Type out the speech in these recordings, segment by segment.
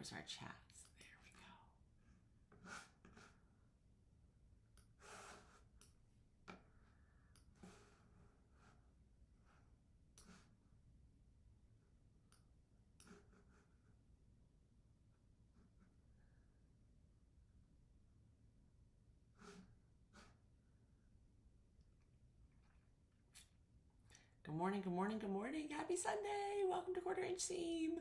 where's our chats? There we go. Good morning, good morning, good morning. Happy Sunday. Welcome to Quarter Inch Seam.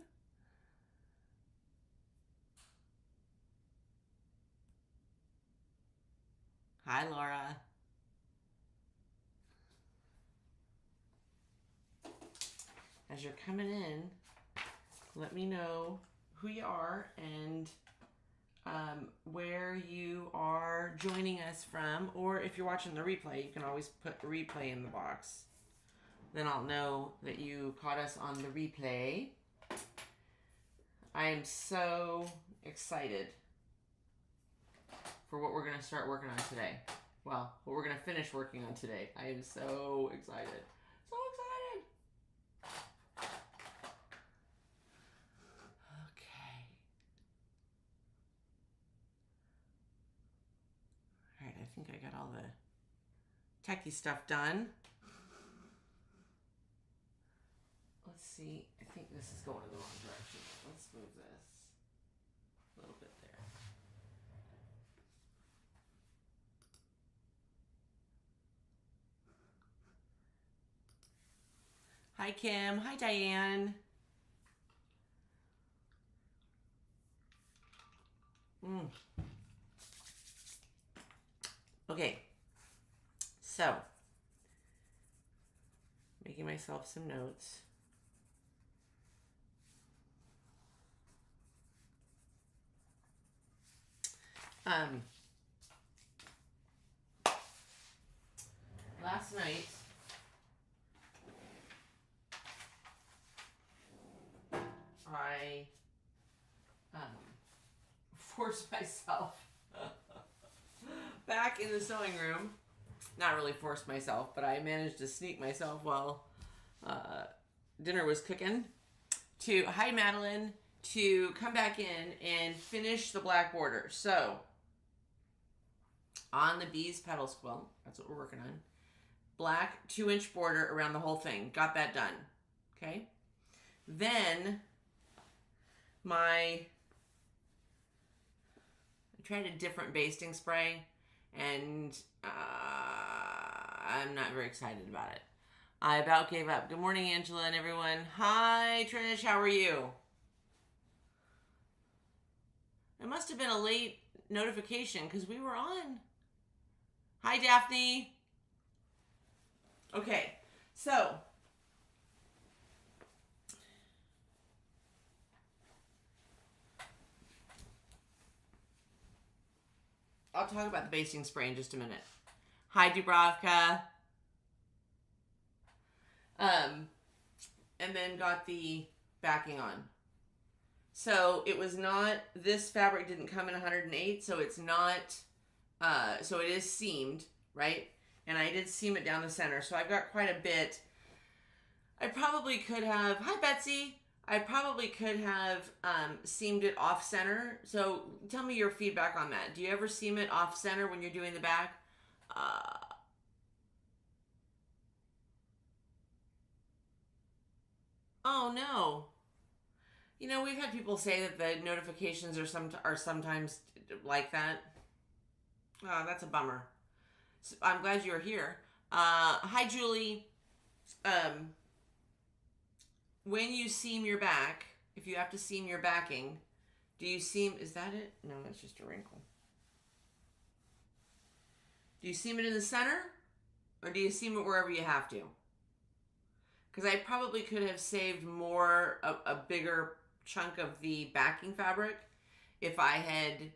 Hi, Laura. As you're coming in, let me know who you are and where you are joining us from. Or if you're watching the replay, you can always put replay in the box. Then I'll know that you caught us on the replay. I am so excited for what we're going to start working on today. Well, what we're going to finish working on today. I am so excited. So excited. Okay. All right, I think I got all the techie stuff done. Let's see. I think this is going in the wrong direction. Let's move this a little bit there. Hi, Kim. Hi, Diane. Okay. So, making myself some notes. Last night, I forced myself back in the sewing room. Not really forced myself, but I managed to sneak myself while dinner was cooking to, hi Madeline, to come back in and finish the black border. So, on the Bees Petals quilt, that's what we're working on. Black 2-inch border around the whole thing. Got that done. Okay. Then I tried a different basting spray, and I'm not very excited about it. I about gave up. Good morning, Angela and everyone. Hi, Trish. How are you? It must have been a late notification because we were on. Hi, Daphne. Okay, so I'll talk about the basting spray in just a minute. Hi, Dubravka. And then got the backing on. So it was not, this fabric didn't come in 108, so it's not, so it is seamed, right? And I did seam it down the center, so I've got quite a bit. I probably could have, hi Betsy, I probably could have seamed it off center. So tell me your feedback on that. Do you ever seam it off center when you're doing the back? Oh no. You know, we've had people say that the notifications are sometimes like that. Oh, that's a bummer. So I'm glad you're here. Hi, Julie. When you seam your back, if you have to seam your backing, do you seam, is that it? No, that's just a wrinkle. Do you seam it in the center? Or do you seam it wherever you have to? Because I probably could have saved a bigger chunk of the backing fabric if I had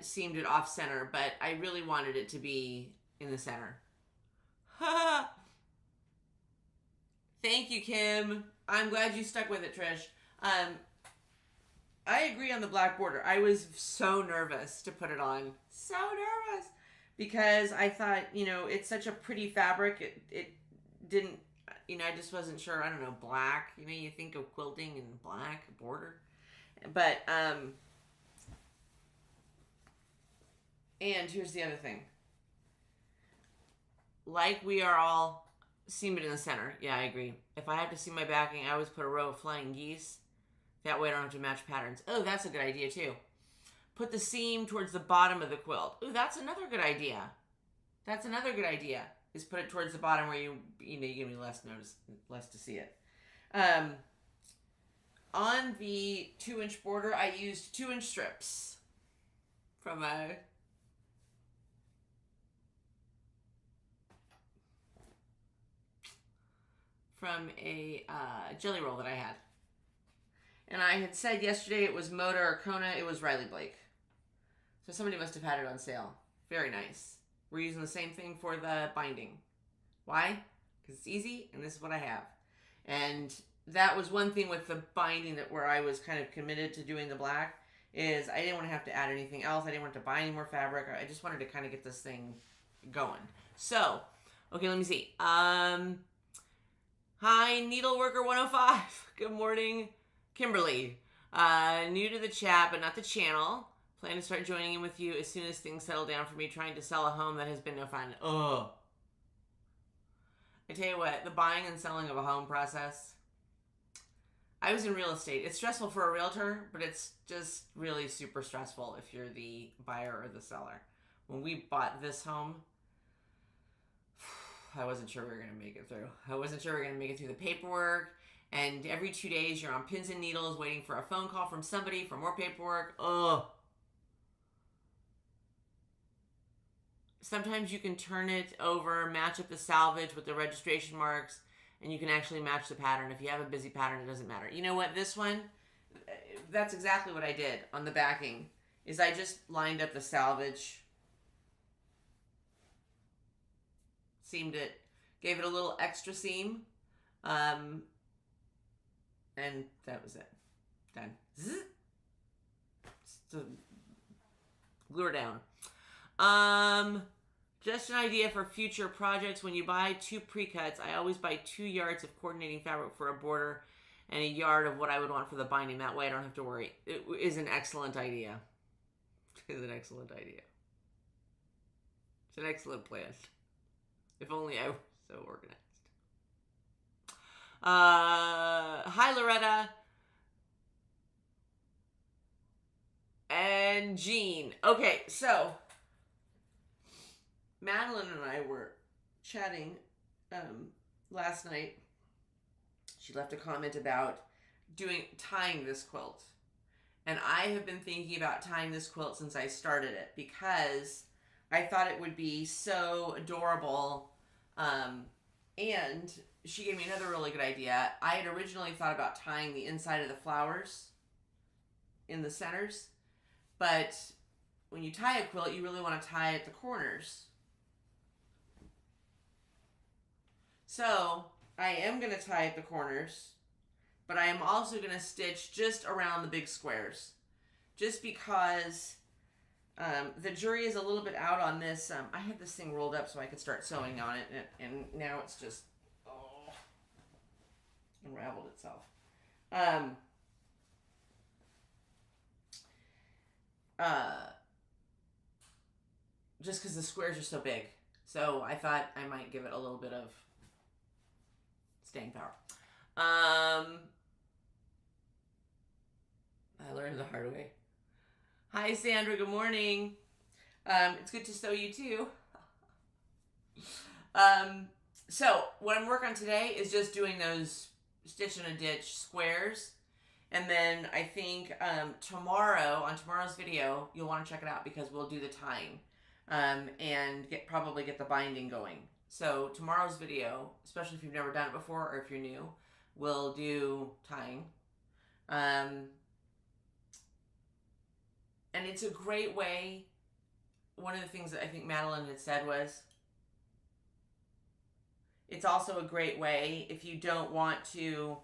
seamed it off center, but I really wanted it to be in the center. Thank you, Kim. I'm glad you stuck with it, Trish. I agree on the black border. I was so nervous to put it on. So nervous. Because I thought, you know, it's such a pretty fabric. It didn't, you know, I just wasn't sure. I don't know, black. You know, you think of quilting and black border. But, and here's the other thing. Like we are all seam it in the center. Yeah, I agree. If I have to seam my backing, I always put a row of flying geese. That way I don't have to match patterns. Oh, that's a good idea too. Put the seam towards the bottom of the quilt. Ooh, that's another good idea. That's another good idea. Is put it towards the bottom where you give me less to see it. On the 2-inch border, I used 2-inch strips from a jelly roll that I had. And I had said yesterday it was Moda or Kona. It was Riley Blake. So somebody must have had it on sale. Very nice. We're using the same thing for the binding. Why? Because it's easy, and this is what I have. And that was one thing with the binding where I was kind of committed to doing the black, is I didn't want to have to add anything else. I didn't want to buy any more fabric. I just wanted to kind of get this thing going. So, okay, let me see. Hi, Needleworker 105. Good morning, Kimberly. New to the chat, but not the channel. Plan to start joining in with you as soon as things settle down for me trying to sell a home that has been no fun. Ugh. I tell you what, the buying and selling of a home process. I was in real estate. It's stressful for a realtor, but it's just really super stressful if you're the buyer or the seller. When we bought this home, I wasn't sure we were going to make it through. I wasn't sure we were going to make it through the paperwork. And every 2 days, you're on pins and needles waiting for a phone call from somebody for more paperwork. Ugh. Sometimes you can turn it over, match up the salvage with the registration marks, and you can actually match the pattern. If you have a busy pattern, it doesn't matter. You know what? This one, that's exactly what I did on the backing, is I just lined up the salvage, seamed it, gave it a little extra seam, and that was it. Done. Zzz. So, glue her down. Just an idea for future projects. When you buy 2 pre-cuts, I always buy 2 yards of coordinating fabric for a border and a yard of what I would want for the binding. That way I don't have to worry. It is an excellent idea. It is an excellent idea. It's an excellent plan. If only I were so organized. Hi, Loretta. And Jean. Okay, so Madeline and I were chatting last night. She left a comment about tying this quilt. And I have been thinking about tying this quilt since I started it because I thought it would be so adorable. And she gave me another really good idea. I had originally thought about tying the inside of the flowers in the centers. But when you tie a quilt, you really want to tie at the corners. So I am going to tie at the corners, but I am also going to stitch just around the big squares. Just because the jury is a little bit out on this. I had this thing rolled up so I could start sewing on it, and now it's just unraveled itself. Just because the squares are so big. So I thought I might give it a little bit of staying power. I learned the hard way. Hi, Sandra. Good morning. It's good to sew you too. So what I'm working on today is just doing those stitch in a ditch squares. And then I think on tomorrow's video, you'll want to check it out because we'll do the tying and probably get the binding going. So tomorrow's video, especially if you've never done it before or if you're new, we'll do tying. And it's a great way. One of the things that I think Madeline had said was, it's also a great way if you don't want to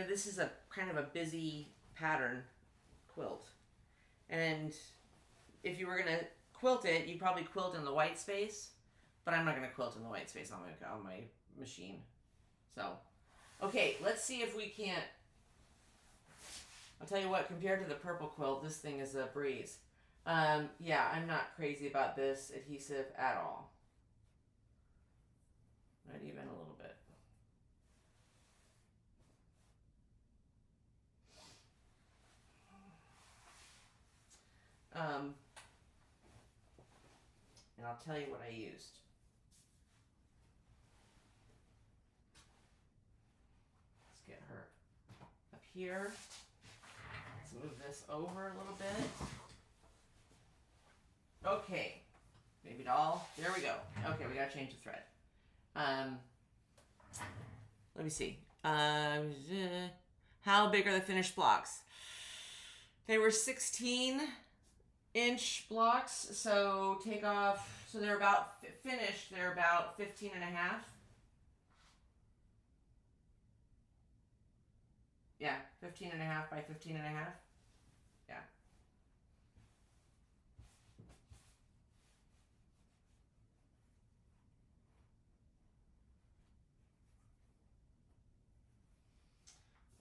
this is a kind of a busy pattern quilt. And if you were going to quilt it, you'd probably quilt in the white space, but I'm not going to quilt in the white space on my machine. So Okay, let's see if we can't. I'll tell you what, compared to the purple quilt, this thing is a breeze. Yeah, I'm not crazy about this adhesive at all. Not even a little bit. And I'll tell you what I used. Let's get her up here. Let's move this over a little bit. Okay. Baby doll. There we go. Okay, we gotta change the thread. Let me see. How big are the finished blocks? They were 16-inch blocks, so take off, so they're about finished, they're about 15 and a half. Yeah, 15 and a half by 15 and a half. Yeah.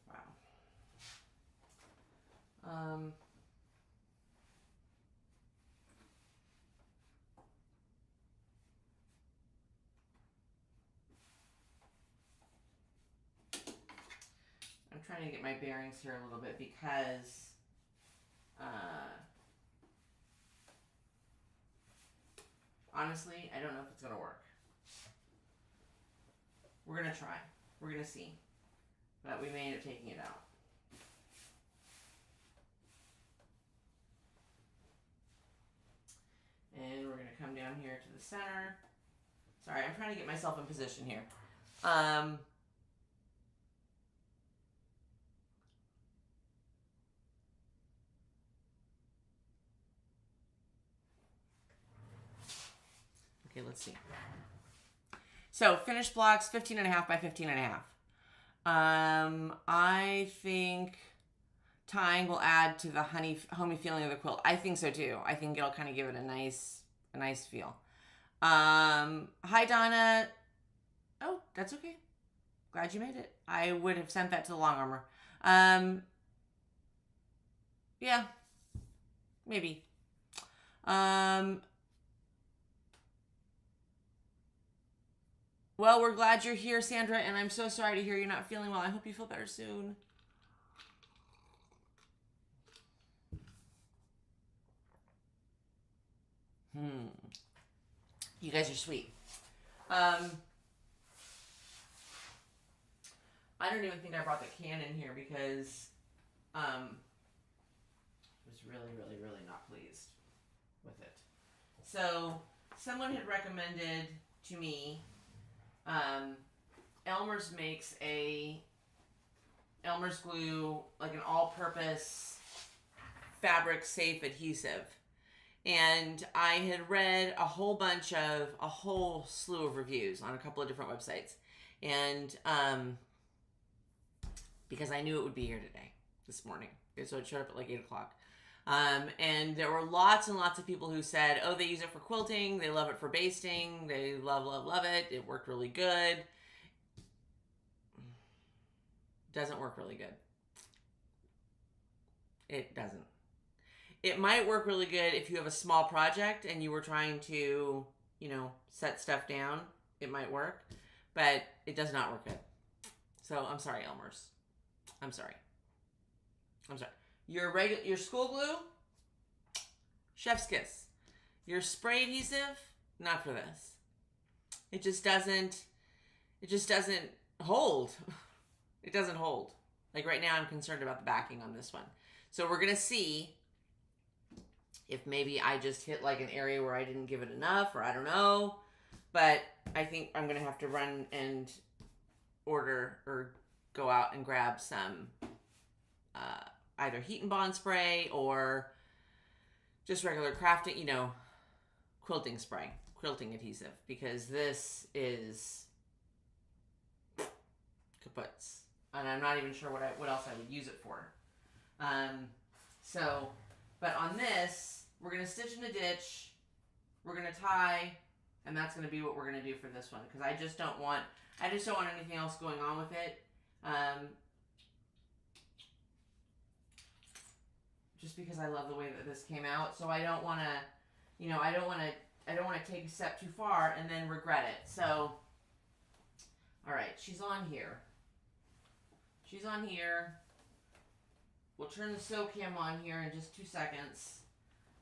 Wow. I'm trying to get my bearings here a little bit because honestly, I don't know if it's going to work. We're going to try. We're going to see. But we may end up taking it out. And we're going to come down here to the center. Sorry, I'm trying to get myself in position here. Okay, let's see. So, finished blocks, 15 and a half by 15 and a half. I think tying will add to the homey feeling of the quilt. I think so too. I think it'll kind of give it a nice feel. Hi Donna. Oh, that's okay. Glad you made it. I would have sent that to the long armor. Yeah, maybe. Well, we're glad you're here, Sandra, and I'm so sorry to hear you're not feeling well. I hope you feel better soon. You guys are sweet. I don't even think I brought the can in here because I was really not pleased with it. So someone had recommended to me, Elmer's makes a Elmer's glue, like an all-purpose fabric safe adhesive. And I had read a whole slew of reviews on a couple of different websites. And because I knew it would be here today, this morning. So it showed up at like 8 o'clock. And there were lots and lots of people who said, oh, they use it for quilting. They love it for basting. They love it. It worked really good. Doesn't work really good. It doesn't. It might work really good if you have a small project and you were trying to, set stuff down. It might work, but it does not work good. So I'm sorry, Elmer's. I'm sorry. Your school glue, chef's kiss. Your spray adhesive, not for this. It just doesn't hold. It doesn't hold. Like right now I'm concerned about the backing on this one. So we're going to see if maybe I just hit like an area where I didn't give it enough, or I don't know. But I think I'm going to have to run and order or go out and grab some either heat and bond spray or just regular crafting, quilting spray, quilting adhesive, because this is kaputs. And I'm not even sure what else I would use it for. But on this, we're going to stitch in a ditch, we're going to tie, and that's going to be what we're going to do for this one, because I just don't want anything else going on with it. Just because I love the way that this came out, so I don't want to, you know, I don't want to take a step too far and then regret it. So, all right, she's on here. She's on here. We'll turn the sew cam on here in just 2 seconds.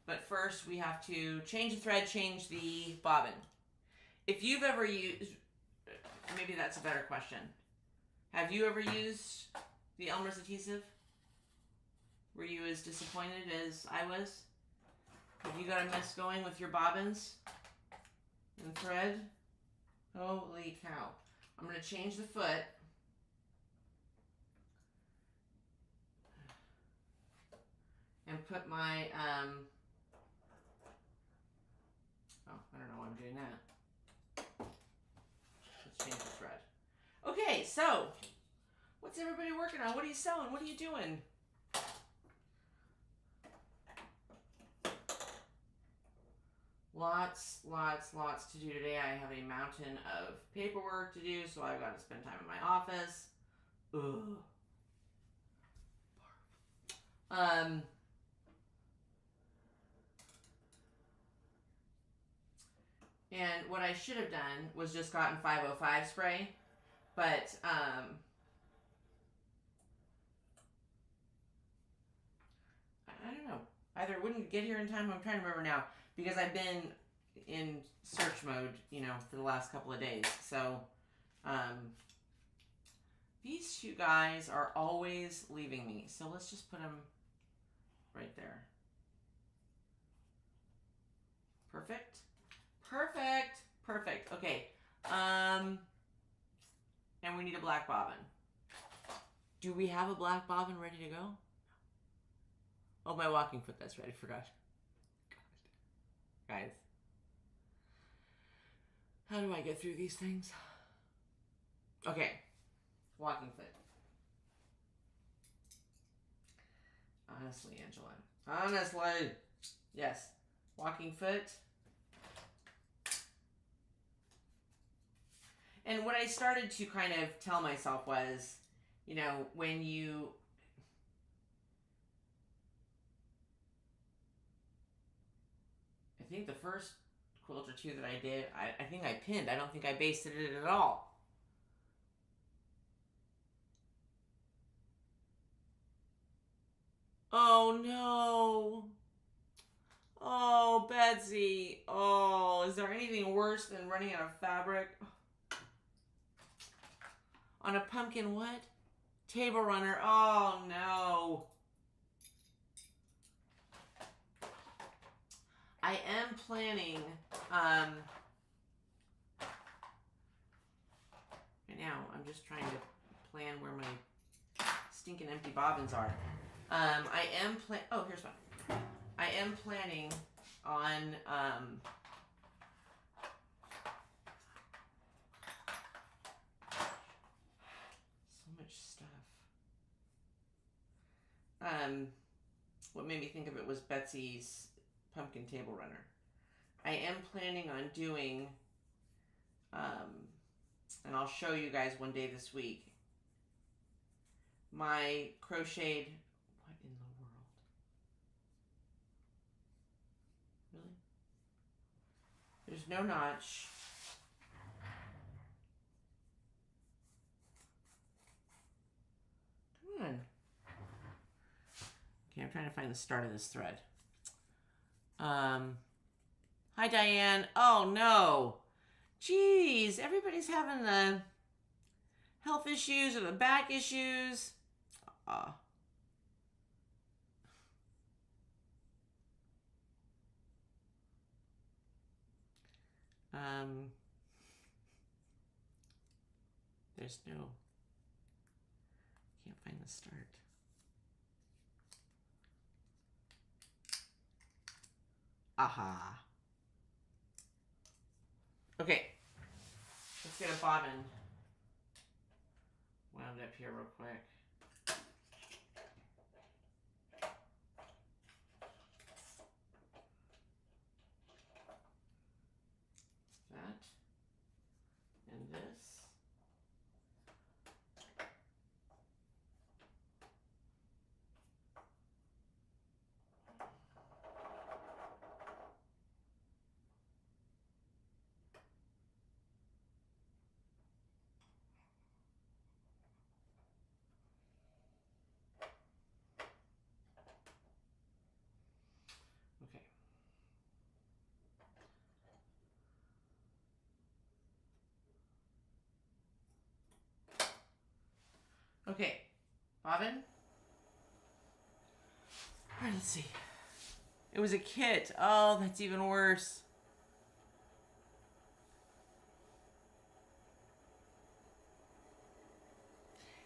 But first, we have to change the thread, change the bobbin. If you've ever used, maybe that's a better question. Have you ever used the Elmer's adhesive? Were you as disappointed as I was? Have you got a mess going with your bobbins and thread? Holy cow. I'm going to change the foot. And put my, oh, I don't know why I'm doing that. Let's change the thread. Okay, so, what's everybody working on? What are you sewing? What are you doing? Lots to do today. I have a mountain of paperwork to do, so I've got to spend time in my office. Ugh. And what I should have done was just gotten 505 spray, but I don't know. Either it wouldn't get here in time, I'm trying to remember now, because I've been in search mode, you know, for the last couple of days. So, these two guys are always leaving me. So let's just put them right there. Perfect. Perfect. Perfect. Okay. And we need a black bobbin. Do we have a black bobbin ready to go? Oh, my walking foot, that's right. I forgot. Guys. How do I get through these things? Okay. Walking foot. Honestly, Angela. Honestly. Yes. Walking foot. And what I started to kind of tell myself was, you know, when you... I think the first quilt or two that I did, I think I pinned. I don't think I basted it at all. Oh, no. Oh, Betsy. Oh, is there anything worse than running out of fabric? On a pumpkin what? Table runner. Oh, no. I am planning, right now, I'm just trying to plan where my stinking empty bobbins are. I am oh, here's one. I am planning on, so much stuff. What made me think of it was Betsy's pumpkin table runner. I am planning on doing, and I'll show you guys one day this week, my crocheted, what in the world? Really? There's no notch. Come on. Okay, I'm trying to find the start of this thread. Hi, Diane. Oh, no. Jeez, everybody's having the health issues or the back issues. There's no, can't find the start. Aha. Okay. Let's get a bobbin wound up here real quick. That and this. Okay, bobbin. All right, let's see. It was a kit. Oh, that's even worse.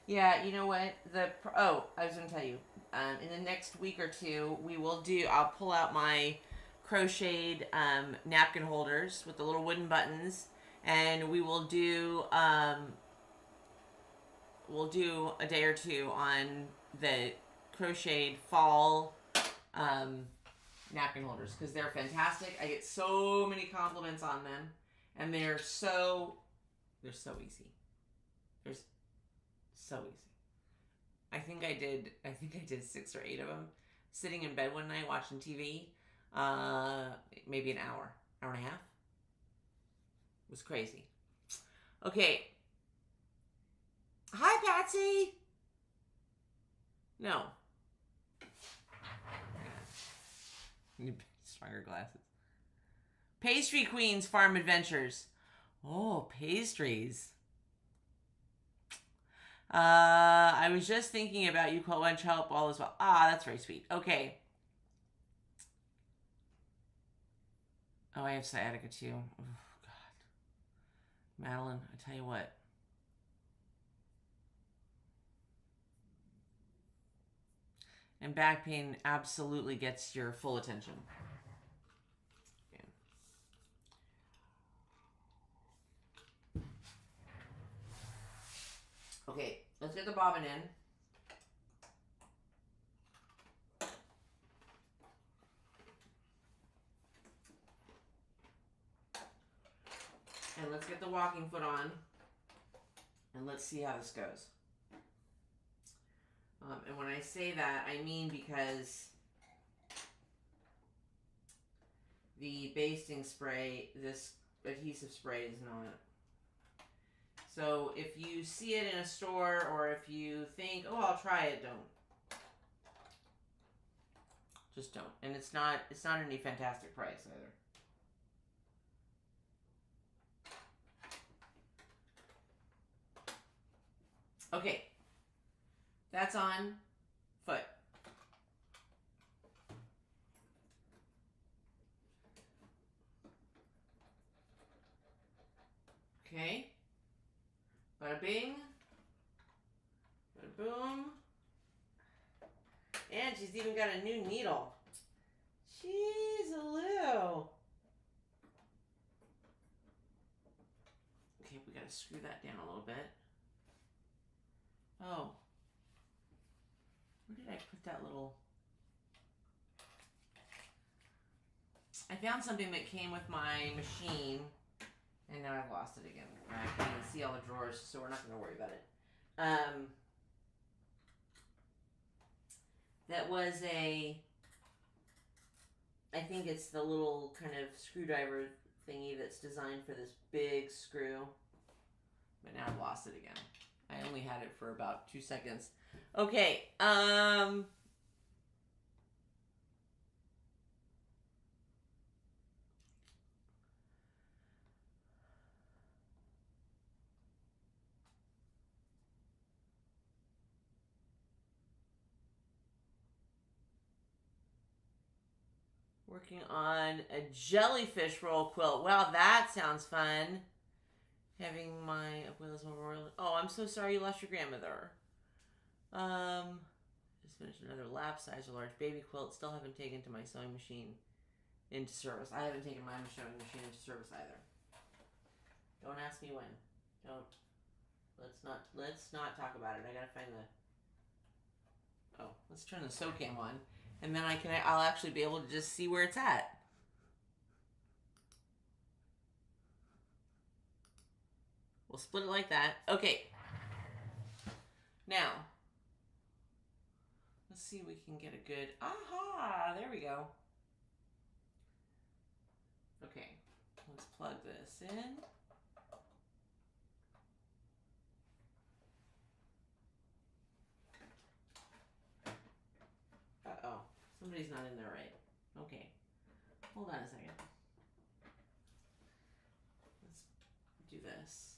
Yeah, you know what? I was gonna tell you. In the next week or two, I'll pull out my crocheted napkin holders with the little wooden buttons, and we'll do a day or two on the crocheted fall um, napkin holders because they're fantastic. I get so many compliments on them, and they're so easy. They're so easy. I think I did 6 or 8 of them, sitting in bed one night watching TV. Maybe an hour and a half. It was crazy. Okay. Hi, Patsy. No. Need stronger glasses. Pastry Queen's Farm Adventures. Oh, pastries. I was just thinking about you, Quilt. Lunch help all as well. Ah, that's very sweet. Okay. Oh, I have sciatica too. Oh, God. Madeline, I tell you what. And back pain absolutely gets your full attention. Okay, let's get the bobbin in. And let's get the walking foot on. And let's see how this goes. And when I say that, I mean because the basting spray, this adhesive spray is not. So if you see it in a store or if you think, oh, I'll try it, don't. Just don't. And it's not any fantastic price either. Okay. That's on foot. Okay. Bada bing. Bada boom. And she's even got a new needle. Jeez, Lou. Okay, we gotta screw that down a little bit. Oh. Where did I put that little... I found something that came with my machine, and now I've lost it again. I can't even see all the drawers, so we're not going to worry about it. That was I think it's the little kind of screwdriver thingy that's designed for this big screw. But now I've lost it again. I only had it for about 2 seconds. Okay, working on a jellyfish roll quilt. Wow, that sounds fun. Having my oh, I'm so sorry you lost your grandmother. Just finished another lap size or large baby quilt. Still haven't taken to my sewing machine into service. I haven't taken my sewing machine into service either. Don't ask me when. Don't. Let's not talk about it. I gotta find the. Oh, let's turn the sew cam on, and then I'll actually be able to just see where it's at. We'll split it like that. Okay. Now, let's see if we can get a good, aha, there we go. Okay, let's plug this in. Uh-oh, somebody's not in there right. Okay, hold on a second. Let's do this.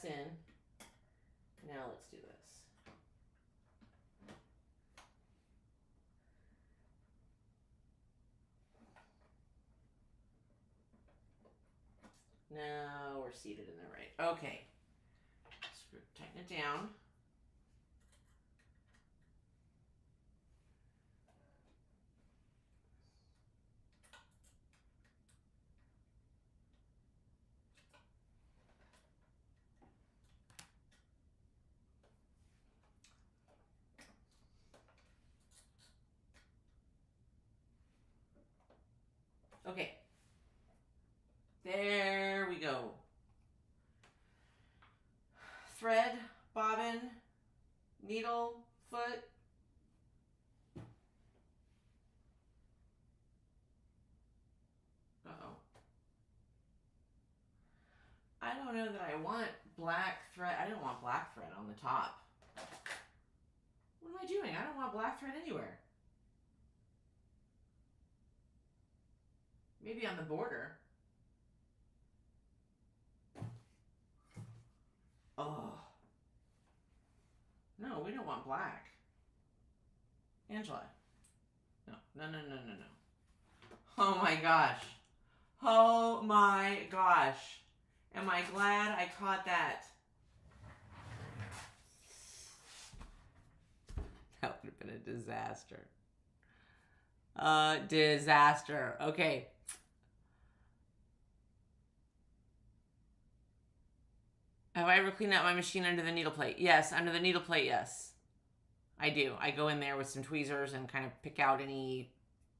that's in. Now let's do this. Now we're seated in there right. Okay. Screw, tighten it down. Okay. There we go. Thread, bobbin, needle, foot. Uh-oh. I don't know that I want black thread. I don't want black thread on the top. What am I doing? I don't want black thread anywhere. Maybe on the border. Oh. No, we don't want black. Angela. No, no, no, no, no, no. Oh my gosh. Oh my gosh. Am I glad I caught that? That would have been a disaster. Disaster. Okay. Have I ever cleaned out my machine under the needle plate? Yes, under the needle plate, yes. I do. I go in there with some tweezers and kind of pick out any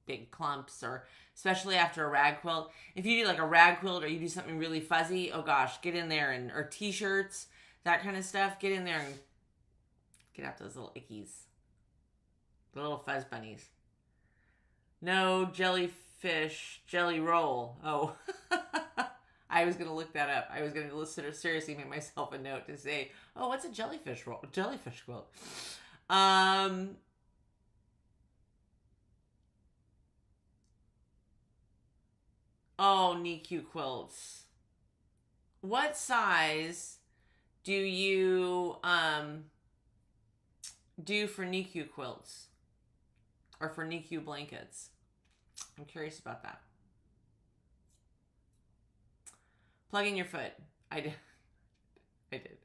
big clumps, or especially after a rag quilt. If you do like a rag quilt or you do something really fuzzy, oh gosh, get in there, and or t-shirts, that kind of stuff, get in there and get out those little ickies. The little fuzz bunnies. No jellyfish, jelly roll. Oh. I was going to look that up. I was going to seriously make myself a note to say, oh, what's a jellyfish roll? Jellyfish quilt. Oh, NICU quilts. What size do you do for NICU quilts? Or for NICU blankets? I'm curious about that. Plug in your foot. I did. I did.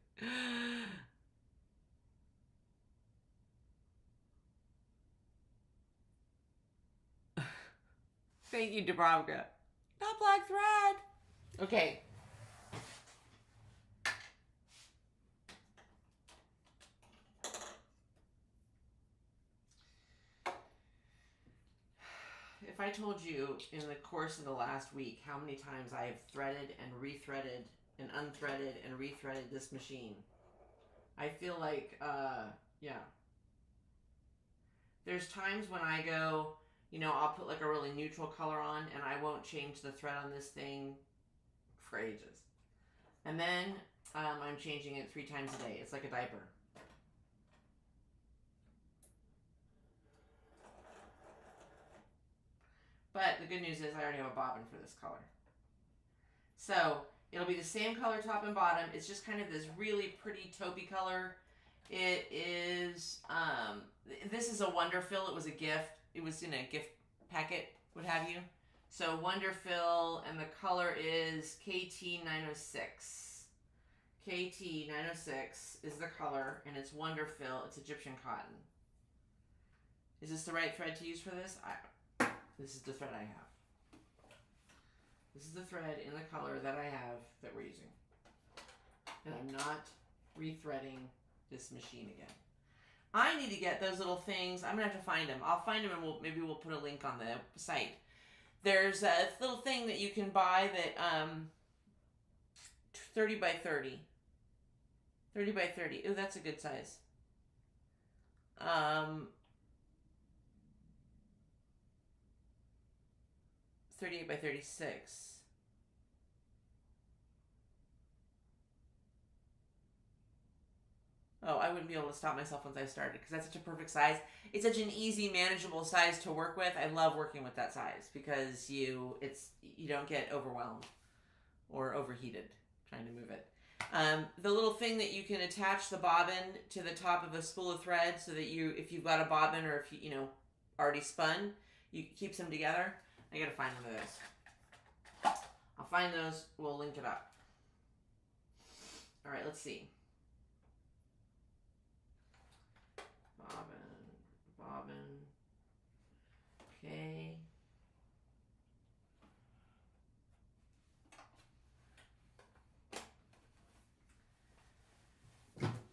Thank you, Dubrovka. Not black thread. Okay. If I told you in the course of the last week how many times I have threaded and rethreaded and unthreaded and rethreaded this machine, I feel like, yeah. There's times when I go, you know, I'll put like a really neutral color on and I won't change the thread on this thing for ages. And then I'm changing it 3 times a day. It's like a diaper. But the good news is I already have a bobbin for this color. So it'll be the same color top and bottom. It's just kind of this really pretty taupey color. It is, this is a Wonderfill. It was a gift. It was in a gift packet, what have you. So Wonderfill, and the color is KT906. KT906 is the color, and it's Wonderfill. It's Egyptian cotton. Is this the right thread to use for this? This is the thread I have. This is the thread in the color that I have that we're using. And I'm not rethreading this machine again. I need to get those little things. I'm going to have to find them. I'll find them and maybe we'll put a link on the site. There's a little thing that you can buy that 30 by 30. 30 by 30. Ooh, that's a good size. 38 by 36. Oh, I wouldn't be able to stop myself once I started because that's such a perfect size. It's such an easy, manageable size to work with. I love working with that size because you don't get overwhelmed or overheated trying to move it. The little thing that you can attach the bobbin to the top of a spool of thread so that if you've got a bobbin or if you know, already spun, you keeps them together. I gotta find one of those. I'll find those, we'll link it up. All right, let's see. Bobbin. Okay.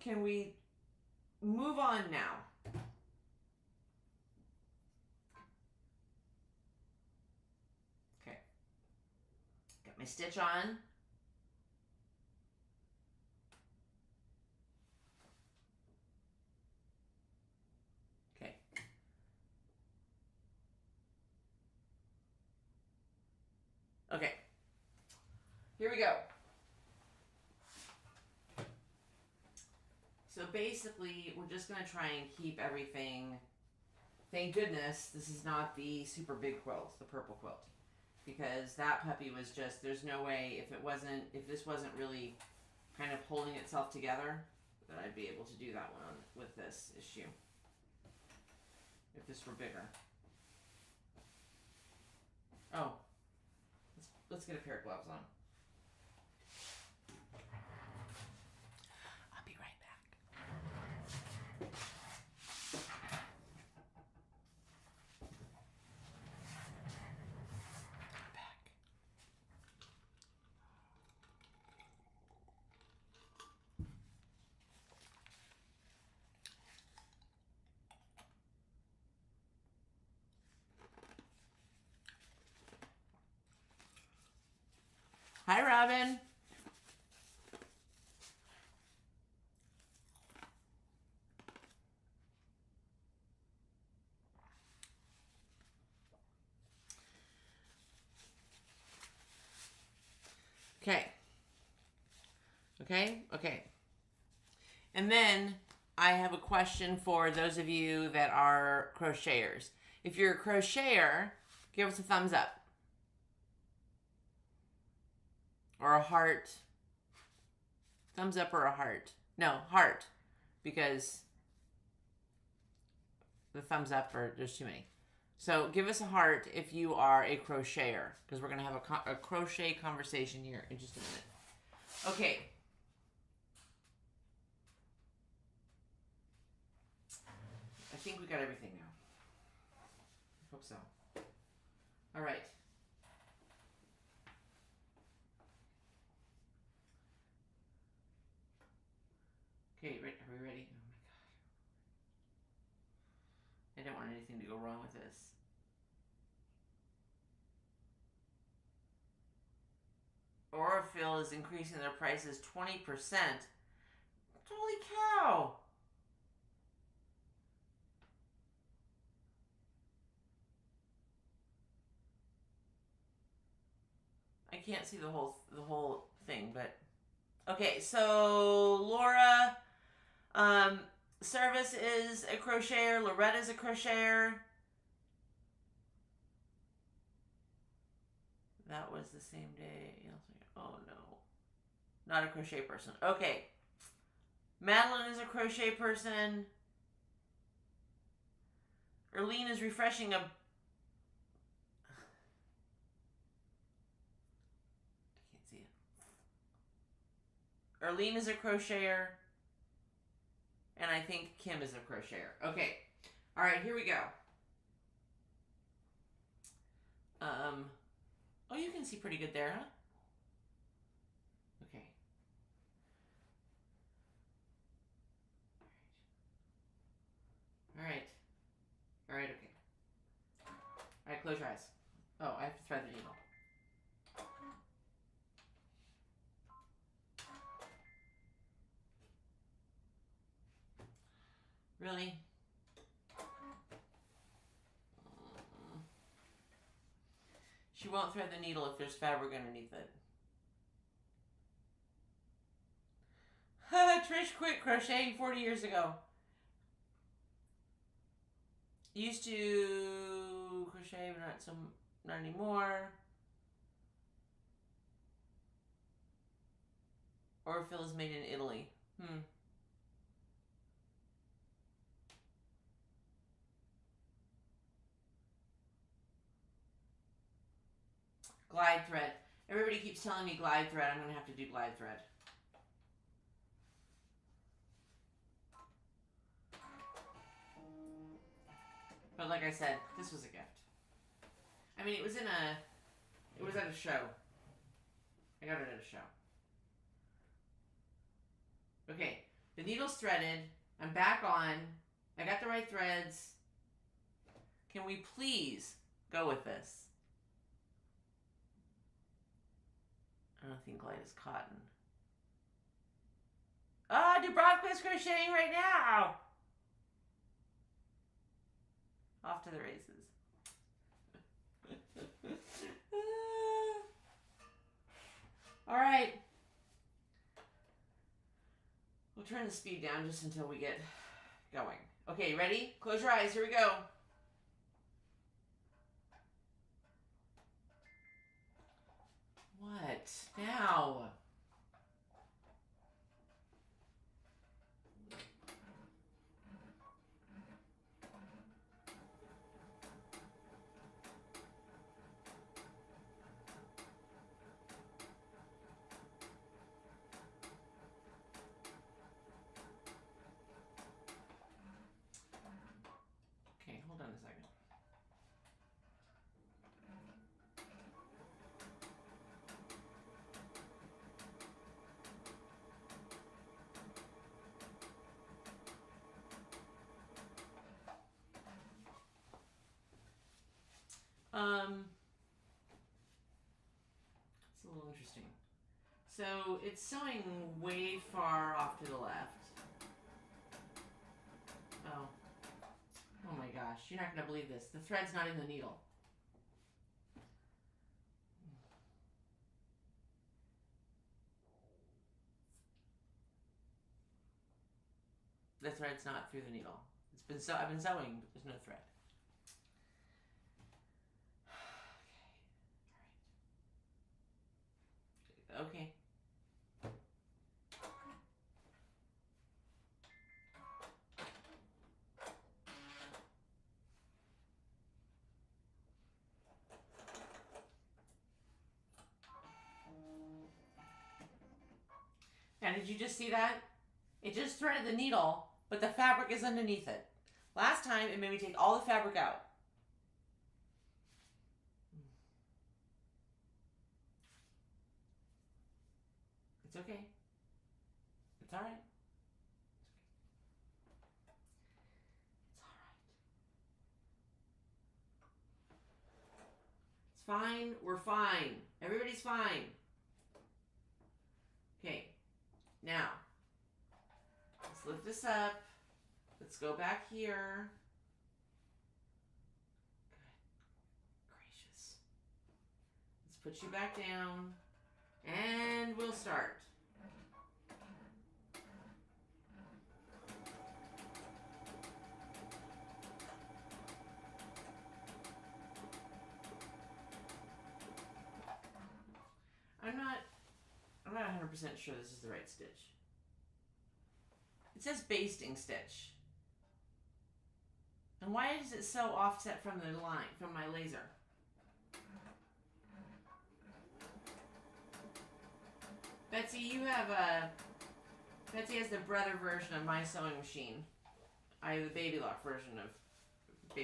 Can we move on now? Okay. Got my stitch on. Okay. Okay. Here we go. So basically, we're just going to try and keep everything. Thank goodness this is not the super big quilt, the purple quilt. Because that puppy was just, there's no way, if this wasn't really kind of holding itself together, that I'd be able to do that one with this issue. If this were bigger. Oh. Let's get a pair of gloves on. Hi, Robin. Okay. Okay. And then I have a question for those of you that are crocheters. If you're a crocheter, give us a thumbs up. Or a heart. Thumbs up or a heart. No, heart. Because the thumbs up there's too many. So give us a heart if you are a crocheter. Because we're going to have a crochet conversation here in just a minute. Okay. I think we got everything now. I hope so. All right. Okay, are we ready? Oh my god. I don't want anything to go wrong with this. Aurifil is increasing their prices 20%. Holy cow! I can't see the whole thing, but okay. So Laura, Service is a crocheter. Loretta's a crocheter. That was the same day. Oh no, not a crochet person. Okay, Madeline is a crochet person. Erlene is refreshing a. I can't see it. Erlene is a crocheter. And I think Kim is a crocheter. Okay. All right, here we go. Oh, you can see pretty good there, huh? Okay. All right. All right, okay. All right, close your eyes. Oh, I have to thread the needle. Really? She won't thread the needle if there's fabric underneath it. Trish quit crocheting 40 years ago. Used to crochet, but not anymore. Or fill is made in Italy. Glide thread. Everybody keeps telling me glide thread. I'm going to have to do glide thread. But like I said, this was a gift. I mean, it was at a show. I got it at a show. Okay, the needle's threaded. I'm back on. I got the right threads. Can we please go with this? I don't think glide is cotton. Oh, Dubrovka's crocheting right now. Off to the races. All right. We'll turn the speed down just until we get going. Okay, ready? Close your eyes. Here we go. What? Now? Okay, hold on a second. It's a little interesting. So it's sewing way far off to the left. Oh. Oh my gosh, you're not going to believe this. The thread's not in the needle. The thread's not through the needle. I've been sewing, but there's no thread. Okay. Now, did you just see that? It just threaded the needle, but the fabric is underneath it. Last time, it made me take all the fabric out. It's okay. It's all right. It's fine. We're fine. Everybody's fine. Okay. Now, let's lift this up. Let's go back here. Good gracious. Let's put you back down. And we'll start. I'm not 100% sure this is the right stitch. It says basting stitch. And why is it so offset from the line, from my laser? Betsy, Betsy has the brother version of my sewing machine. I have the baby lock version. Do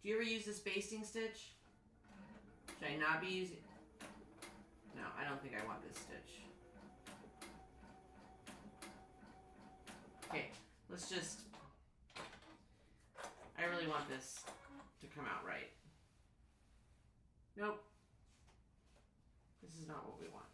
you ever use this basting stitch? Should I not be using? No, I don't think I want this stitch. Okay, let's just, I really want this to come out right. Nope. This is not what we want.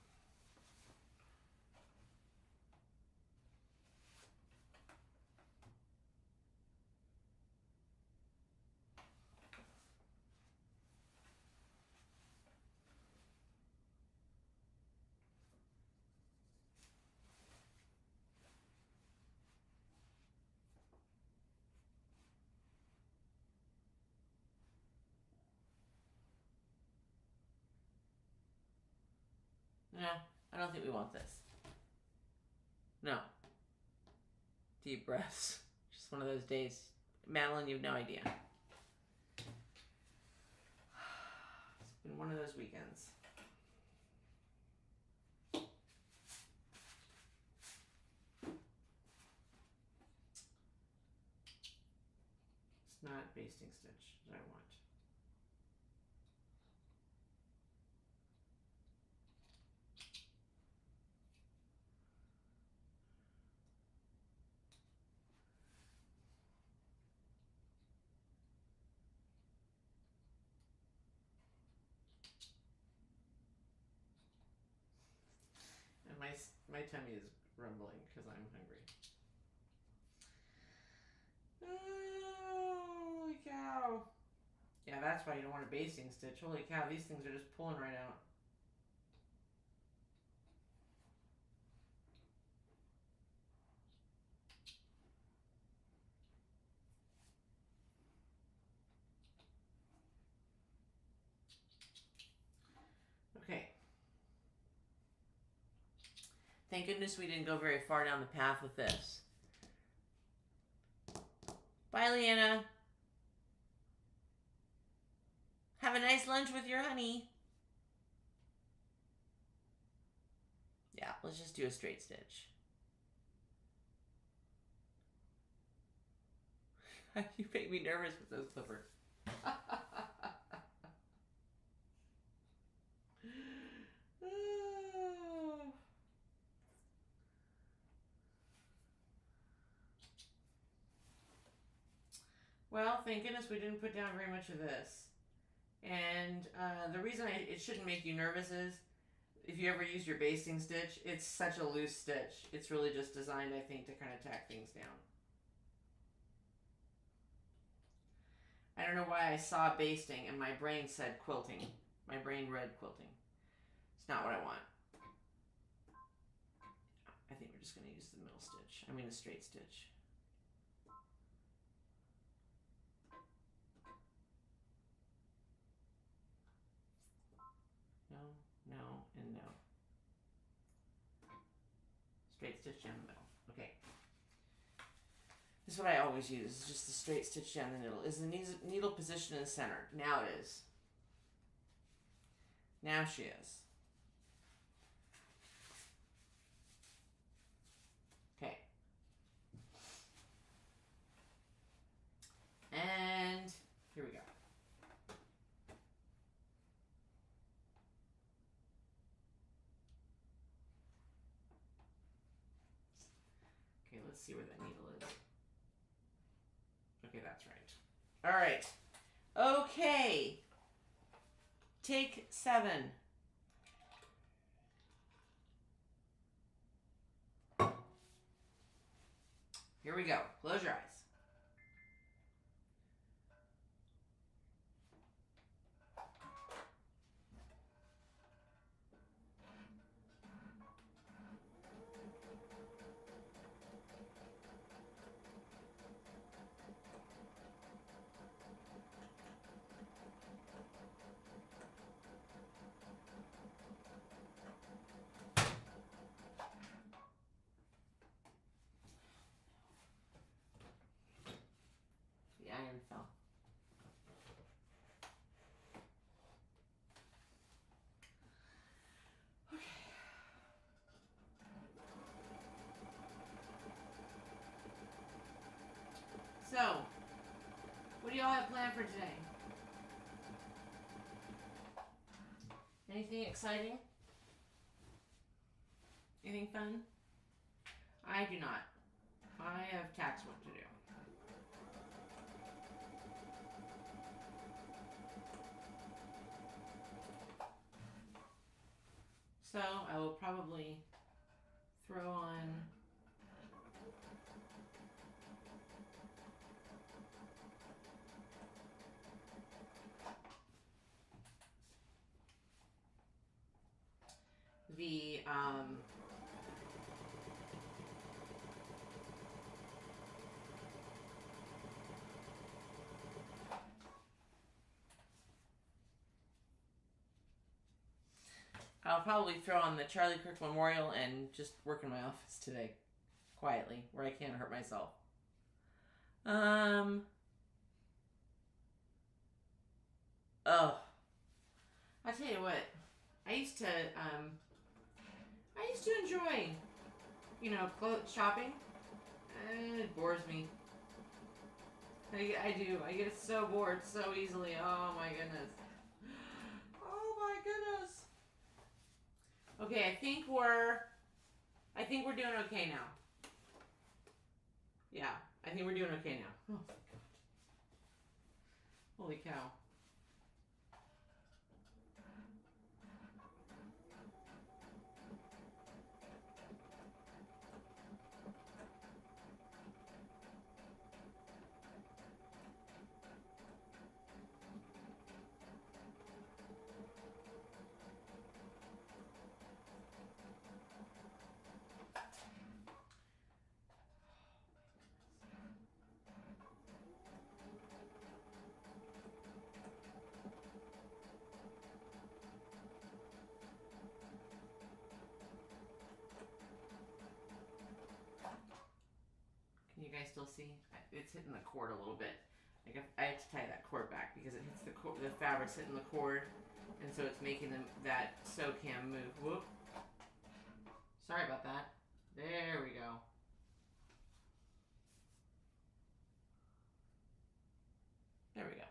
Yeah, don't think we want this. No. Deep breaths. Just one of those days. Madeline, you have no idea. It's been one of those weekends. It's not basting stitch that I want. And my tummy is rumbling because I'm hungry. Oh, holy cow. Yeah, that's why you don't want a basting stitch. Holy cow, these things are just pulling right out. Okay. Thank goodness we didn't go very far down the path with this. Bye, Leanna. Have a nice lunch with your honey. Yeah, let's just do a straight stitch. You make me nervous with those clippers. Well, thank goodness we didn't put down very much of this. And the reason it shouldn't make you nervous is if you ever use your basting stitch, it's such a loose stitch. It's really just designed, I think, to kind of tack things down. I don't know why I saw basting and my brain said quilting. My brain read quilting. It's not what I want. I think we're just going to use the middle stitch. I mean the straight stitch. No, no, and no. Straight stitch down the middle. Okay. This is what I always use. It's just the straight stitch down the middle. Is the needle positioned in the center? Now it is. Now she is. Okay. And here we go. Okay, let's see where that needle is. Okay, that's right. All right. Okay. Take 7. Here we go. Close your eyes. The iron fell. Okay. So, what do y'all have planned for today? Anything exciting? Anything fun? I do not. I have tax work to do. So I will probably throw on the I'll probably throw on the Charlie Kirk Memorial and just work in my office today, quietly, where I can't hurt myself. Oh, I tell you what, I used to enjoy, clothes shopping. It bores me. I do. I get so bored so easily. Oh my goodness. Oh my goodness. Okay, I think we're doing okay now. Yeah, I think we're doing okay now. Oh my god. Holy cow. Can you guys still see? It's hitting the cord a little bit. I have to tie that cord back because it hits the fabric's hitting the cord, and so it's making that sew cam move. Whoop. Sorry about that. There we go. There we go.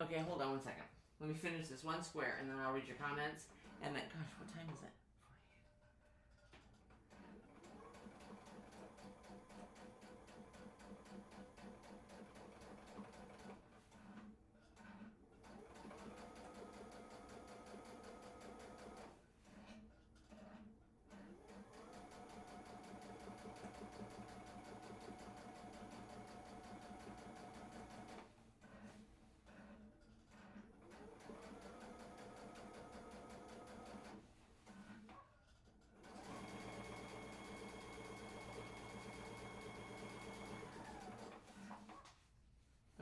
Okay, hold on one second. Let me finish this one square and then I'll read your comments. And then, gosh, what time is it?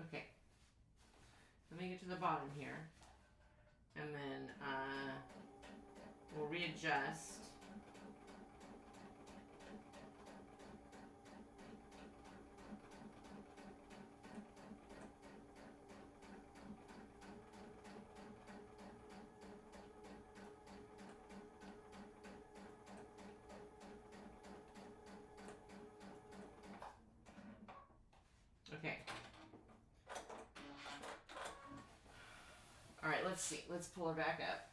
Okay. Let me get to the bottom here. And then we'll readjust. Okay. All right, let's see. Let's pull her back up.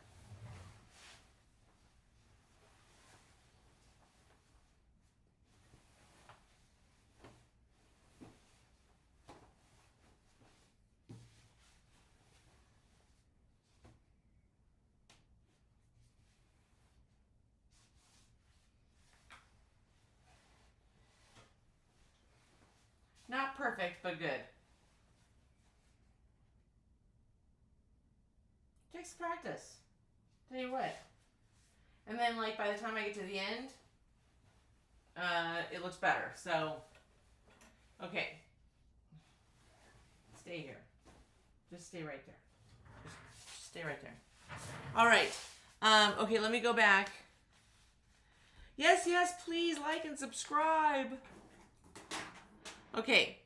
Not perfect, but good. Takes practice. Tell you what. And then, like, by the time I get to the end, it looks better. So, okay. Stay here. Just stay right there. Just stay right there. All right. Okay, let me go back. Yes, please like and subscribe. Okay,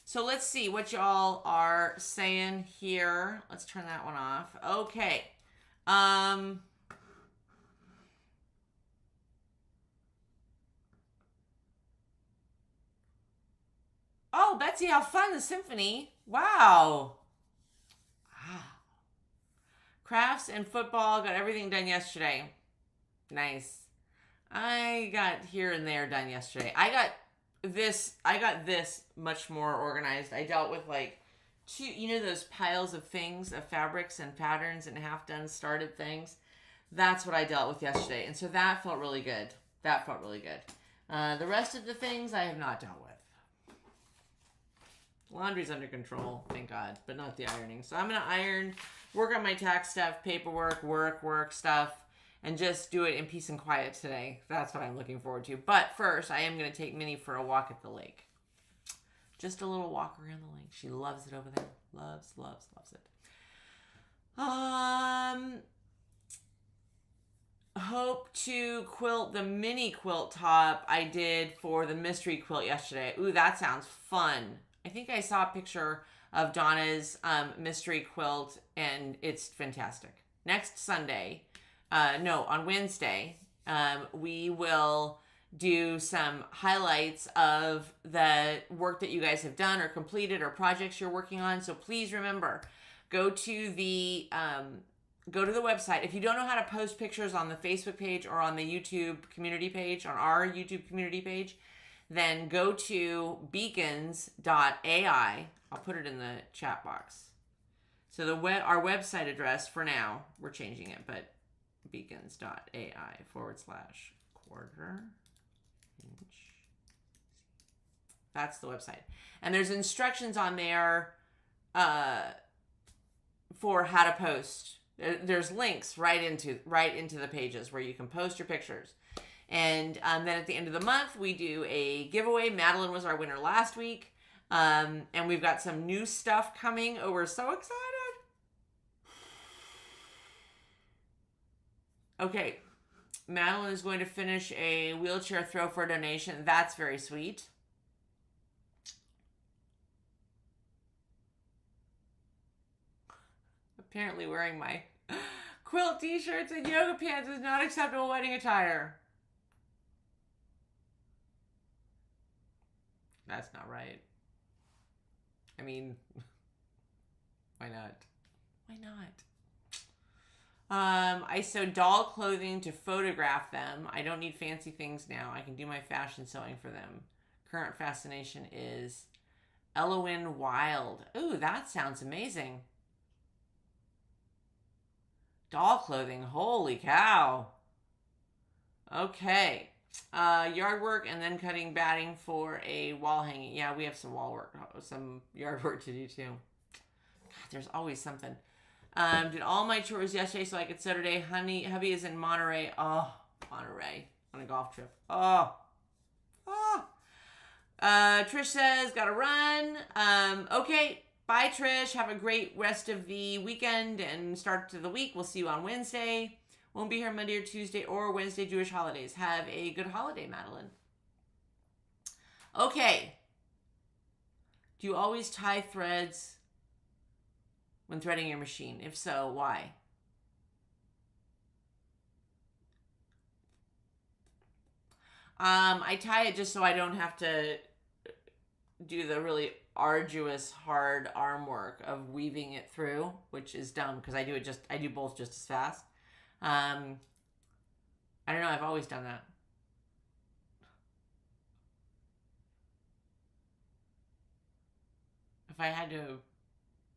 so let's see what y'all are saying here. Let's turn that one off. Okay. Oh, Betsy, how fun, the symphony. Wow. Crafts and football, got everything done yesterday. Nice. I got here and there done yesterday. I got this much more organized. I dealt with like those piles of things, of fabrics and patterns and half done started things. That's what I dealt with yesterday. And so that felt really good. The rest of the things I have not dealt with. Laundry's under control, thank God, but not the ironing. So I'm going to iron, work on my tax stuff, paperwork, work stuff, and just do it in peace and quiet today. That's what I'm looking forward to. But first, I am going to take Minnie for a walk at the lake. Just a little walk around the lake. She loves it over there. Loves it. Hope to quilt the mini quilt top I did for the mystery quilt yesterday. Ooh, that sounds fun. I think I saw a picture of Donna's mystery quilt, and it's fantastic. Next Sunday, on Wednesday, we will do some highlights of the work that you guys have done or completed or projects you're working on. So please remember, go to the website. If you don't know how to post pictures on the Facebook page or on the YouTube community page, on our YouTube community page, then go to beacons.ai. I'll put it in the chat box. So our website address for now, we're changing it, but beacons.ai/quarter inch. That's the website. And there's instructions on there for how to post. There's links right into the pages where you can post your pictures. And then at the end of the month, we do a giveaway. Madeline was our winner last week. And we've got some new stuff coming. Oh, we're so excited. Okay. Madeline is going to finish a wheelchair throw for a donation. That's very sweet. Apparently wearing my quilt t-shirts and yoga pants is not acceptable wedding attire. That's not right. I mean, why not? Why not? I sew doll clothing to photograph them. I don't need fancy things now. I can do my fashion sewing for them. Current fascination is Elowen Wild. Ooh, that sounds amazing. Doll clothing. Holy cow. Okay. Yard work and then cutting batting for a wall hanging. Yeah, we have some wall work, some yard work to do too. God, there's always something. Did all my chores yesterday so I could sew today. Hubby is in Monterey. Oh, Monterey on a golf trip. Oh. Trish says, gotta run. Okay. Bye, Trish. Have a great rest of the weekend and start to the week. We'll see you on Wednesday. Won't be here Monday or Tuesday or Wednesday Jewish holidays. Have a good holiday, Madeline. Okay. Do you always tie threads when threading your machine? If so, why? I tie it just so I don't have to do the really arduous, hard arm work of weaving it through, which is dumb because I do both just as fast. I don't know. I've always done that. If I had to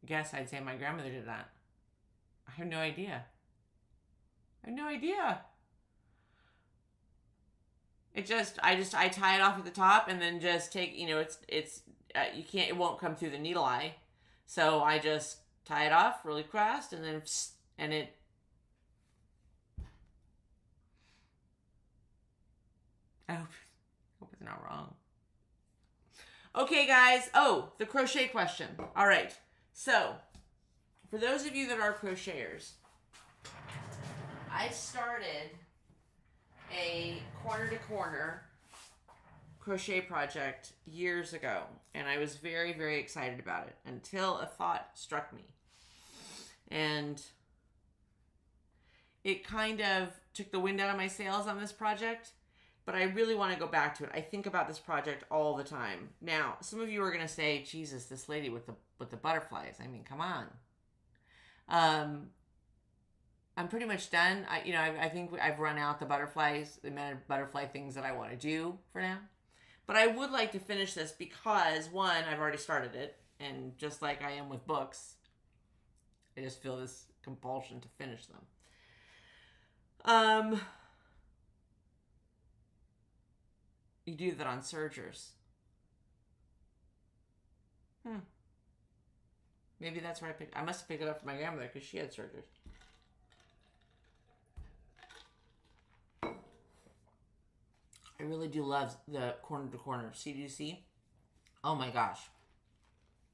guess, I'd say my grandmother did that. I have no idea. I tie it off at the top and then just take, it won't come through the needle eye. So I just tie it off really fast and then, I hope it's not wrong. Okay, guys. Oh, the crochet question. All right. So, for those of you that are crocheters, I started a corner-to-corner crochet project years ago, and I was very, very excited about it until a thought struck me. And it kind of took the wind out of my sails on this project. But I really want to go back to it. I think about this project all the time. Now, some of you are going to say, Jesus, this lady with the butterflies. I mean, come on. I'm pretty much done. I think I've run out the amount of butterfly things that I want to do for now. But I would like to finish this because, one, I've already started it. And just like I am with books, I just feel this compulsion to finish them. You do that on sergers. Maybe that's where I must have picked it up from my grandmother because she had surgery. I really do love the corner to corner. See, do you see? Oh my gosh.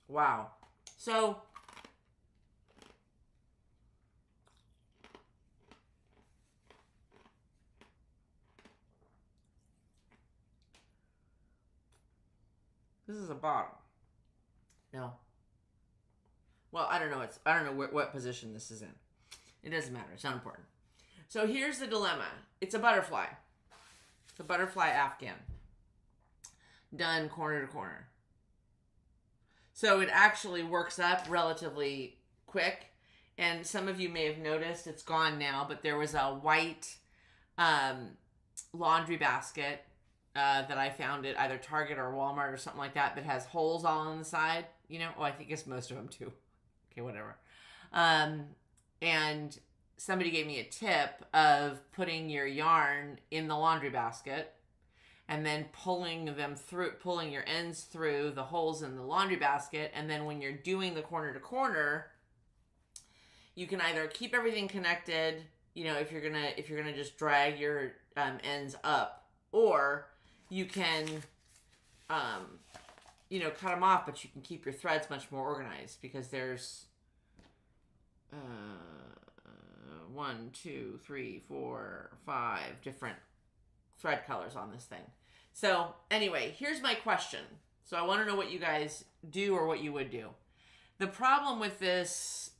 Wow. So, this is a bottle. No. Well, I don't know. I don't know what position this is in. It doesn't matter. It's not important. So here's the dilemma. It's a butterfly. It's a butterfly Afghan. Done corner to corner. So it actually works up relatively quick. And some of you may have noticed, it's gone now, but there was a white laundry basket that I found at either Target or Walmart or something like that has holes all on the side. You know, I think it's most of them too. Okay, whatever. And somebody gave me a tip of putting your yarn in the laundry basket and then pulling your ends through the holes in the laundry basket. And then when you're doing the corner to corner, you can either keep everything connected, you know, if you're gonna just drag your ends up, or you can, you know, cut them off, but you can keep your threads much more organized because there's 1, 2, 3, 4, 5 different thread colors on this thing. So anyway, here's my question. So I want to know what you guys do or what you would do. The problem with this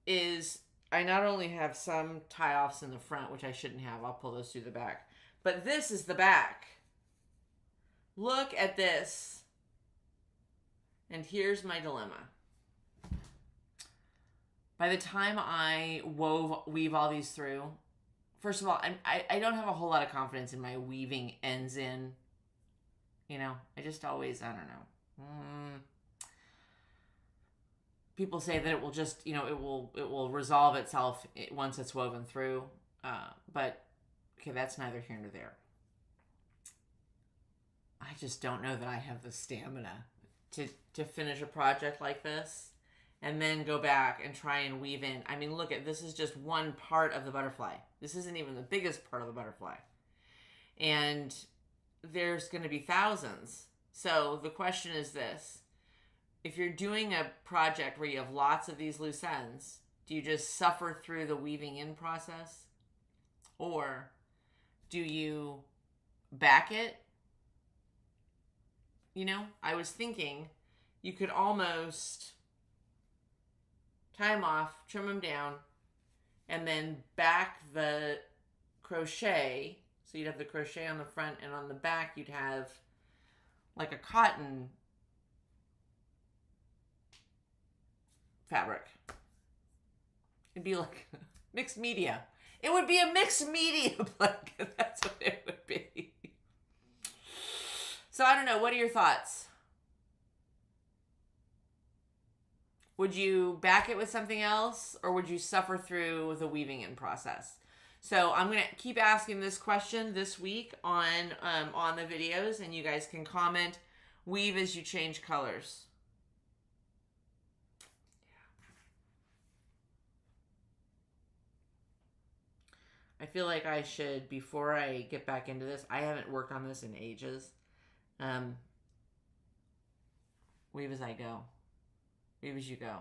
is I not only have some tie-offs in the front, which I shouldn't have. I'll pull those through the back. But this is the back. Look at this. And here's my dilemma. By the time I weave all these through, first of all, I don't have a whole lot of confidence in my weaving ends in. You know, I just always, I don't know. People say that it will just, you know, it will resolve itself once it's woven through. But, okay, that's neither here nor there. I just don't know that I have the stamina to finish a project like this and then go back and try and weave in. I mean, look at, this is just one part of the butterfly. This isn't even the biggest part of the butterfly. And there's going to be thousands. So the question is this. If you're doing a project where you have lots of these loose ends, do you just suffer through the weaving in process? Or do you back it? You know, I was thinking you could almost tie them off, trim them down, and then back the crochet. So you'd have the crochet on the front, and on the back you'd have like a cotton fabric. It'd be like mixed media. It would be a mixed media blanket. That's what it would be. So I don't know. What are your thoughts? Would you back it with something else, or would you suffer through the weaving in process? So I'm going to keep asking this question this week on the videos, and you guys can comment, weave as you change colors. I feel like I should, before I get back into this, I haven't worked on this in ages. Weave as I go. Weave as you go.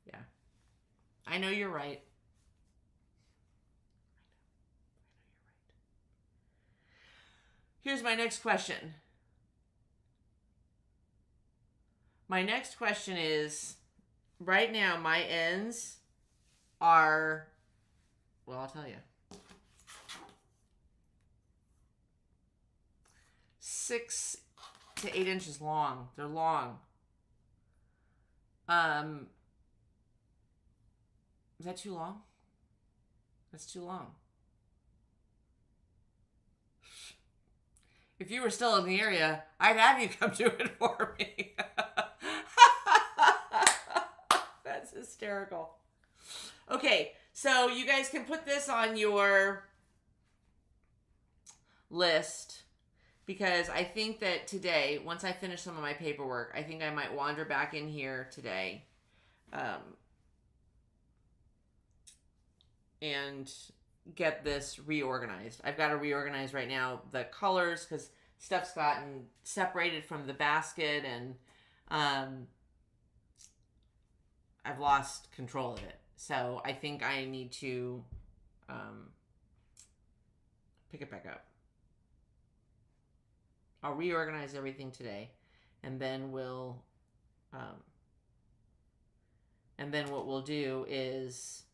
Yeah. I know you're right. Here's my next question. My next question is, right now my ends are, well, I'll tell you. 6 to 8 inches long. They're long. Is that too long? That's too long. If you were still in the area, I'd have you come do it for me. That's hysterical. Okay, So you guys can put this on your list, because I think that today, once I finish some of my paperwork, I think I might wander back in here today, and get this reorganized. I've got to reorganize right now the colors because stuff's gotten separated from the basket, and I've lost control of it. So I think I need to pick it back up. I'll reorganize everything today, and then we'll and then what we'll do is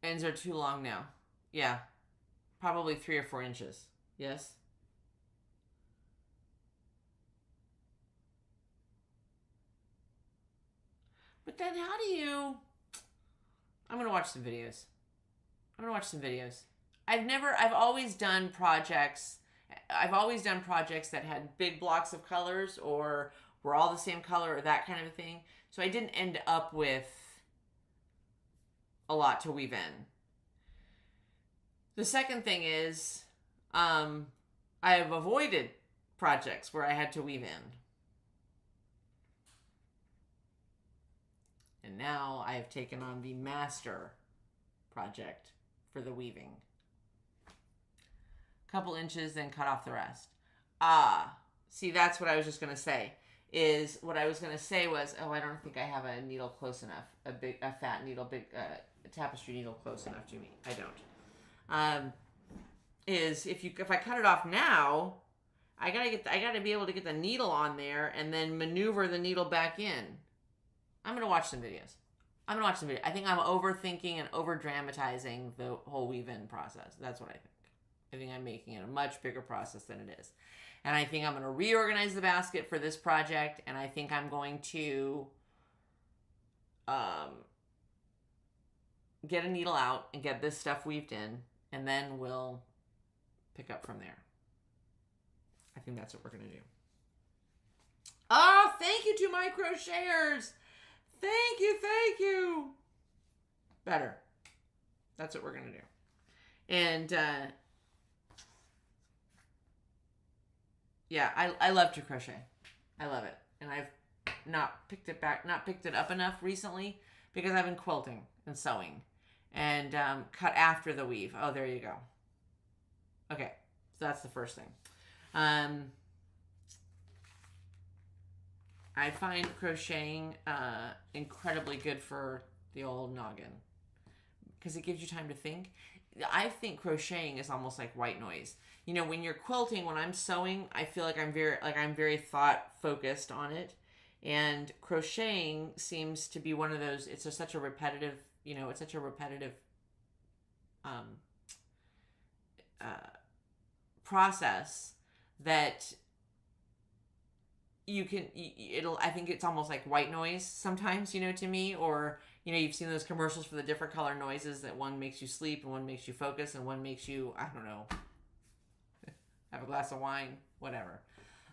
ends are too long now. Yeah, probably 3 or 4 inches. Yes. But then how do you... I'm going to watch some videos. I've always done projects. I've always done projects that had big blocks of colors or were all the same color or that kind of thing. So I didn't end up with a lot to weave in. The second thing is, I have avoided projects where I had to weave in. And now I have taken on the master project for the weaving. Couple inches, then cut off the rest. See, that's what I was just going to say. What I was going to say was, I don't think I have a needle close enough. A fat needle, a tapestry needle close enough to me. I don't. If I cut it off now, I gotta be able to get the needle on there and then maneuver the needle back in. I'm gonna watch some videos. I think I'm overthinking and over dramatizing the whole weave-in process. That's what I think. I think I'm making it a much bigger process than it is. And I think I'm going to reorganize the basket for this project, and I think I'm going to get a needle out and get this stuff weaved in, and then we'll pick up from there. I think that's what we're going to do. Oh, thank you to my crocheters. Thank you. Better. That's what we're going to do. And yeah, I love to crochet. I love it. And I've not picked it up enough recently because I've been quilting and sewing and cut after the weave. Oh, there you go. Okay, so that's the first thing. I find crocheting incredibly good for the old noggin because it gives you time to think. I think crocheting is almost like white noise. You know, when you're quilting, when I'm sewing, I feel like I'm very thought focused on it. And crocheting seems to be one of those, it's such a repetitive process that I think it's almost like white noise sometimes, to me, or, you've seen those commercials for the different color noises that one makes you sleep and one makes you focus and one makes you, I don't know, have a glass of wine, whatever.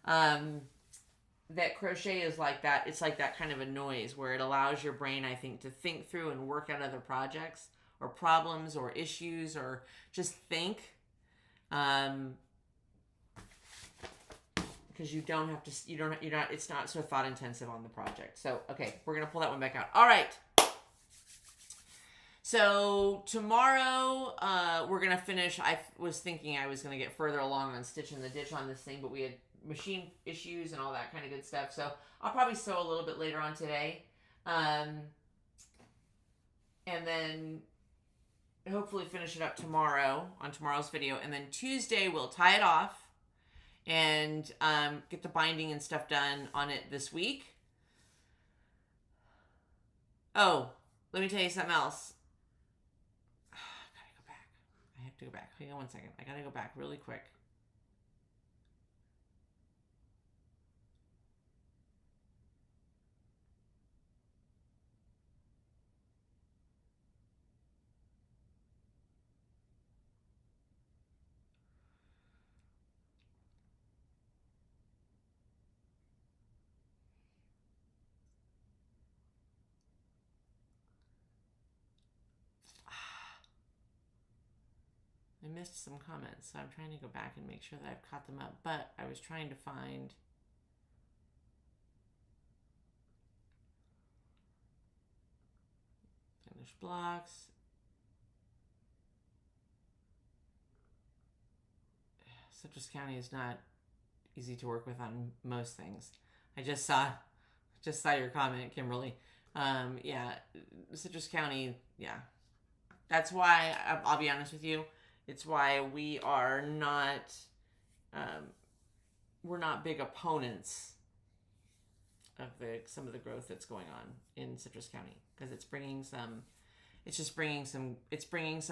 That crochet is like that. It's like that kind of a noise where it allows your brain, I think, to think through and work out other projects or problems or issues or just think. Because you don't have to, it's not so thought intensive on the project. So, okay, we're going to pull that one back out. All right. So tomorrow, we're going to finish. I was thinking I was going to get further along on stitching the ditch on this thing, but we had machine issues and all that kind of good stuff. So I'll probably sew a little bit later on today. And then hopefully finish it up tomorrow on tomorrow's video. And then Tuesday, we'll tie it off and get the binding and stuff done on it this week. Oh, let me tell you something else. I have to go back. Hang on one second. I gotta go back really quick. I missed some comments, so I'm trying to go back and make sure that I've caught them up. But I was trying to find... finished blocks. Citrus County is not easy to work with on most things. I just saw your comment, Kimberly. Yeah, Citrus County, yeah. That's why, I'll be honest with you, it's why we are not, we're not big opponents of some of the growth that's going on in Citrus County, because it's bringing some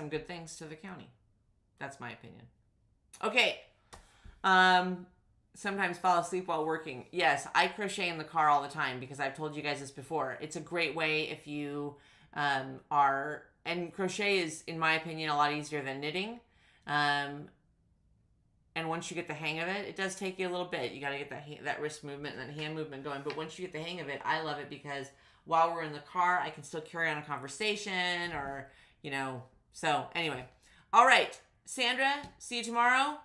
good things to the county. That's my opinion. Okay. Sometimes fall asleep while working. Yes, I crochet in the car all the time because I've told you guys this before. It's a great way if you and crochet is, in my opinion, a lot easier than knitting. And once you get the hang of it, it does take you a little bit. You got to get that wrist movement and that hand movement going. But once you get the hang of it, I love it because while we're in the car, I can still carry on a conversation or, so anyway. All right, Sandra, see you tomorrow.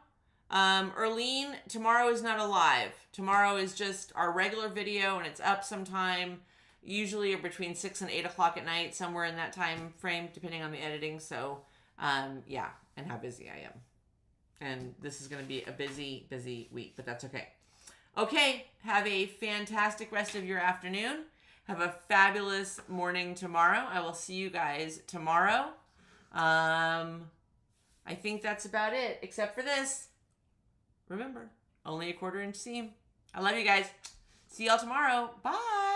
Erlene, tomorrow is not a live. Tomorrow is just our regular video, and it's up sometime, usually between 6 and 8 o'clock at night, somewhere in that time frame, depending on the editing. So, yeah, and how busy I am. And this is going to be a busy, busy week, but that's okay. Okay, have a fantastic rest of your afternoon. Have a fabulous morning tomorrow. I will see you guys tomorrow. I think that's about it, except for this. Remember, only a 1/4 inch seam. I love you guys. See y'all tomorrow. Bye.